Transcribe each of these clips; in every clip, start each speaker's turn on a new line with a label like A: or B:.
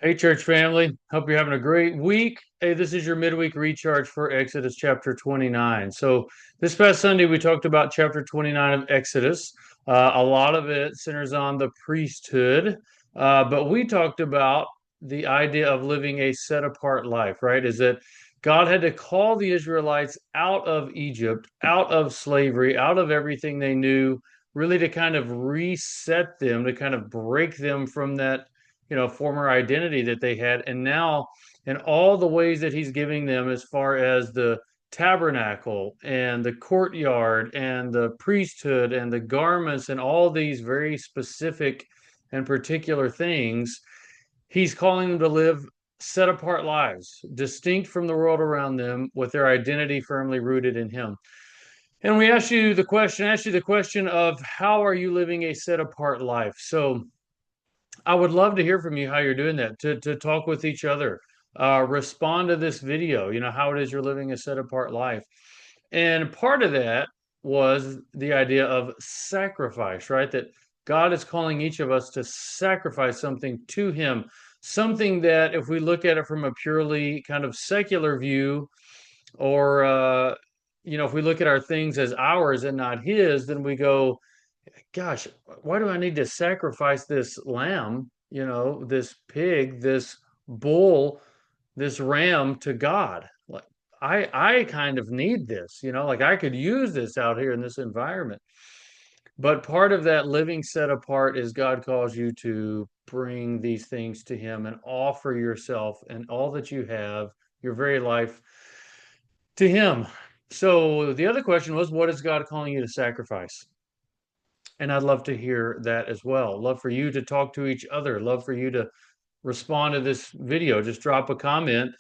A: Hey, church family. Hope you're having a great week. Hey, this is your midweek recharge for Exodus chapter 29. So, this past Sunday, we talked about chapter 29 of Exodus. A lot of it centers on the priesthood, but we talked about the idea of living a set apart life, right? Is that God had to call the Israelites out of Egypt, out of slavery, out of everything they knew, really to kind of reset them, to kind of break them from that former identity that they had. And now, in all the ways that he's giving them, as far as the tabernacle and the courtyard and the priesthood and the garments and all these very specific and particular things, he's calling them to live set apart lives, distinct from the world around them, with their identity firmly rooted in him. And we ask you the question of how are you living a set apart life? So I would love to hear from you how you're doing that, to talk with each other, respond to this video, how it is you're living a set apart life. And part of that was the idea of sacrifice, right? That God is calling each of us to sacrifice something to Him, something that if we look at it from a purely kind of secular view, or, if we look at our things as ours and not His, then we go, gosh, why do I need to sacrifice this lamb, this pig, this bull, this ram to God? Like I kind of need this, like I could use this out here in this environment. But part of that living set apart is God calls you to bring these things to Him and offer yourself and all that you have, your very life, to Him. So the other question was, what is God calling you to sacrifice? And I'd love to hear that as well. Love for you to talk to each other. Love for you to respond to this video. Just drop a comment.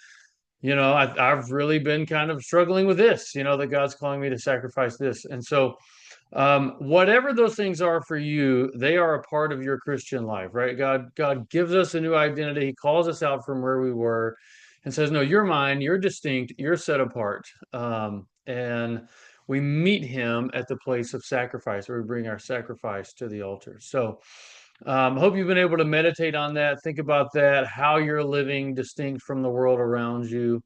A: I've really been kind of struggling with this, that God's calling me to sacrifice this. And so, whatever those things are for you, they are a part of your Christian life, right? God gives us a new identity. He calls us out from where we were and says, no, you're mine, you're distinct, you're set apart. And we meet him at the place of sacrifice, where we bring our sacrifice to the altar. So, hope you've been able to meditate on that, think about that, how you're living distinct from the world around you.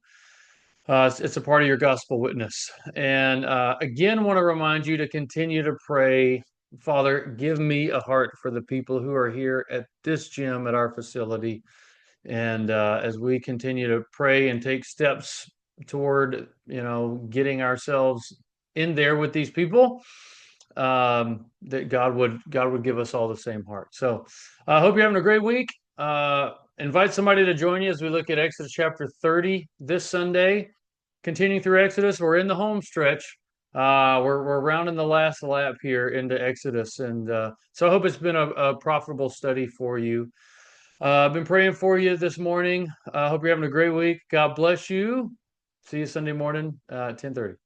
A: It's a part of your gospel witness. And again, want to remind you to continue to pray. Father, give me a heart for the people who are here at this gym at our facility. And as we continue to pray and take steps toward, getting ourselves in there with these people, that God would give us all the same heart. So I hope you're having a great week. Invite somebody to join you as we look at Exodus chapter 30 this Sunday. Continuing through Exodus, we're in the home stretch. We're rounding the last lap here into Exodus, and so I hope it's been a profitable study for you. I've been praying for you this morning. I hope you're having a great week. God bless you. See you Sunday morning, 10:30.